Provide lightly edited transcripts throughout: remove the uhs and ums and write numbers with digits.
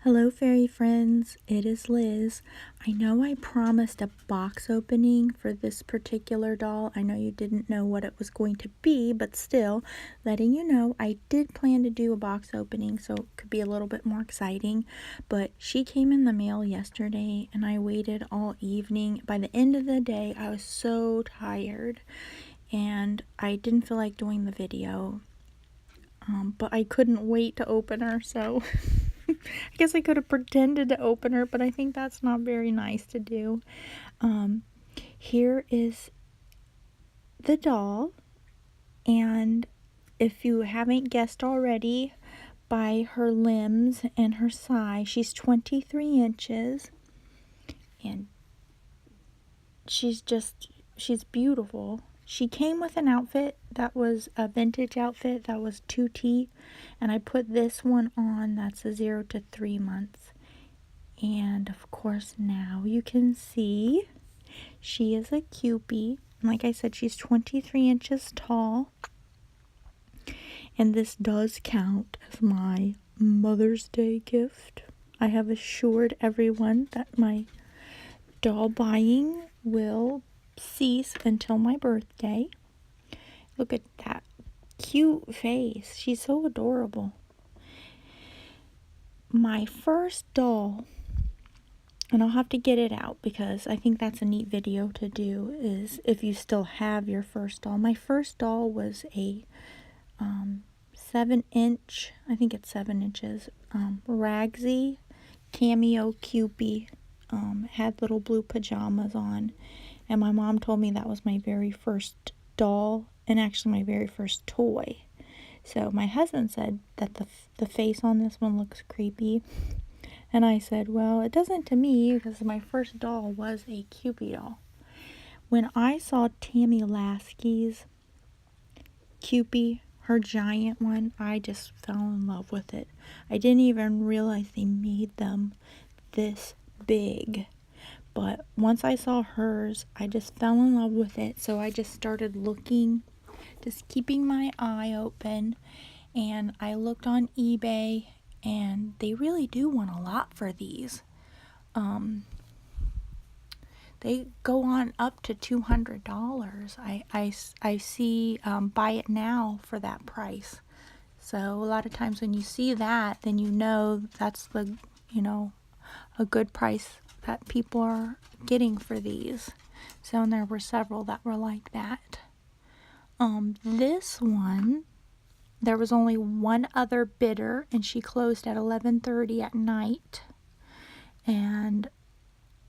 Hello, fairy friends. It is Liz. I know I promised a box opening for this particular doll. I know you didn't know what it was going to be, but still, letting you know, I did plan to do a box opening, so it could be a little bit more exciting. But she came in the mail yesterday, and I waited all evening. By the end of the day, I was so tired, and I didn't feel like doing the video. But I couldn't wait to open her, so I guess I could have pretended to open her, but I think that's not very nice to do. Here is the doll, and if you haven't guessed already by her limbs and her size, she's 23 inches, and she's beautiful. She came with an outfit that was a vintage outfit that was 2T, and I put this one on that's a 0 to 3 months. And of course, now you can see she is a Kewpie. Like I said, she's 23 inches tall. And this does count as my Mother's Day gift. I have assured everyone that my doll buying will cease until my birthday. Look at that cute face. She's so adorable. My first doll, and I'll have to get it out because I think that's a neat video to do, is if you still have your first doll. My first doll was a 7-inch, I think it's 7 inches, Ragsy Cameo Kewpie. Had little blue pajamas on, and my mom told me that was my very first doll and actually my very first toy. So my husband said that the face on this one looks creepy. And I said, well, it doesn't to me because my first doll was a Kewpie doll. When I saw Tammy Lasky's Kewpie, her giant one, I just fell in love with it. I didn't even realize they made them this big. But once I saw hers, I just fell in love with it. So I just started looking, just keeping my eye open. And I looked on eBay, and they really do want a lot for these. They go on up to $200. I see buy it now for that price. So a lot of times when you see that, then you know that's a good price that people are getting for these. So, and there were several that were like that. This one, there was only one other bidder, and she closed at 11:30 at night. And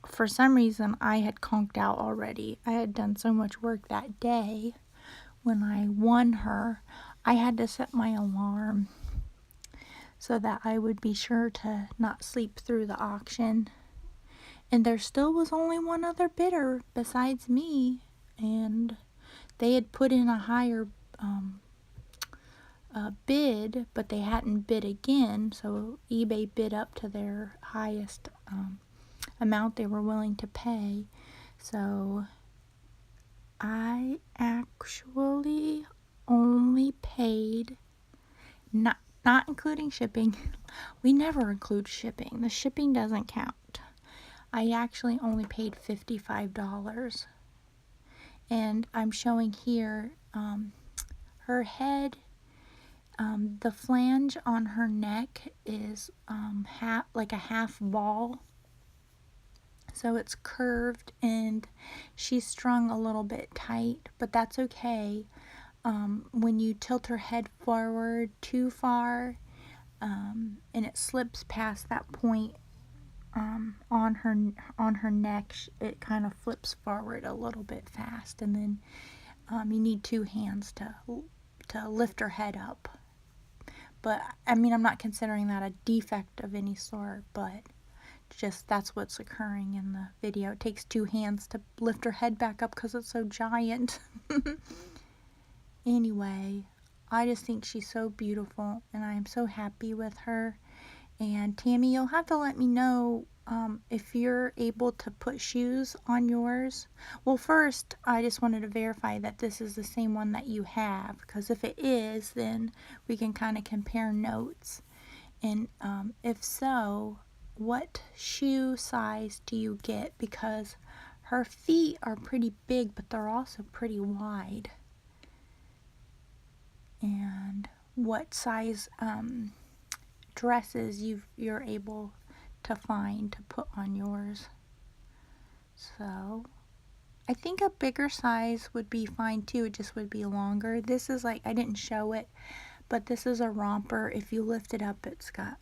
for some reason, I had conked out already. I had done so much work that day. When I won her, I had to set my alarm so that I would be sure to not sleep through the auction. And there still was only one other bidder besides me, and they had put in a higher bid, but they hadn't bid again, so eBay bid up to their highest amount they were willing to pay. So I actually only paid, not including shipping. We never include shipping. The shipping doesn't count. I actually only paid $55. And I'm showing here her head. The flange on her neck is like a half ball. So it's curved and she's strung a little bit tight, but that's okay. When you tilt her head forward too far, and it slips past that point on her neck, it kind of flips forward a little bit fast, and then you need two hands to lift her head up. But I mean, I'm not considering that a defect of any sort, but just that's what's occurring in the video. It takes two hands to lift her head back up because it's so giant. Anyway, I just think she's so beautiful, and I am so happy with her. And Tammy, you'll have to let me know if you're able to put shoes on yours. Well, first, I just wanted to verify that this is the same one that you have, because if it is, then we can kind of compare notes. And if so, what shoe size do you get, because her feet are pretty big, but they're also pretty wide. And what size dresses you're able to find to put on yours. So I think a bigger size would be fine too. It just would be longer. This is like, I didn't show it, but this is a romper. If you lift it up, it's got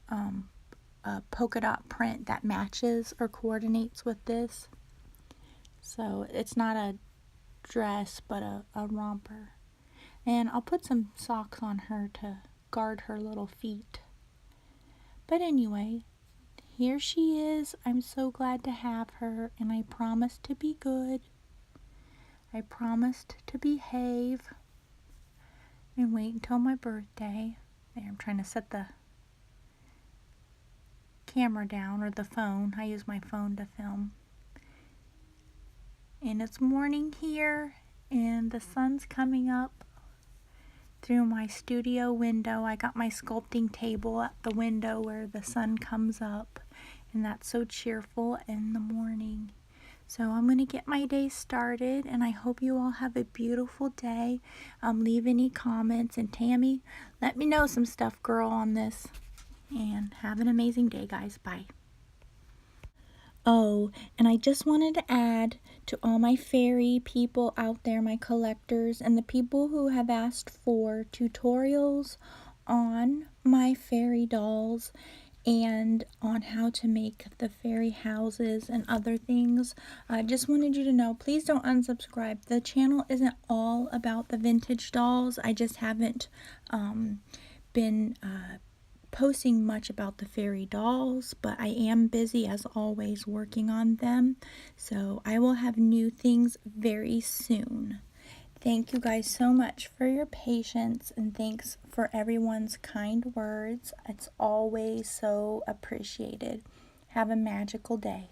a polka dot print that matches or coordinates with this. So it's not a dress, but a romper. And I'll put some socks on her to guard her little feet. But anyway, here she is. I'm so glad to have her, and I promised to be good. I promised to behave and wait until my birthday. There, I'm trying to set the camera down, or the phone. I use my phone to film. And it's morning here, and the sun's coming up through my studio window. I got my sculpting table at the window where the sun comes up, and that's so cheerful in the morning. So I'm going to get my day started, and I hope you all have a beautiful day. Leave any comments, and Tammy, let me know some stuff, girl, on this. And have an amazing day, guys. Bye. Oh, and I just wanted to add to all my fairy people out there, my collectors, and the people who have asked for tutorials on my fairy dolls and on how to make the fairy houses and other things. I just wanted you to know, please don't unsubscribe. The channel isn't all about the vintage dolls. I just haven't been posting much about the fairy dolls, but I am busy as always working on them. So I will have new things very soon. Thank you guys so much for your patience, and thanks for everyone's kind words. It's always so appreciated. Have a magical day.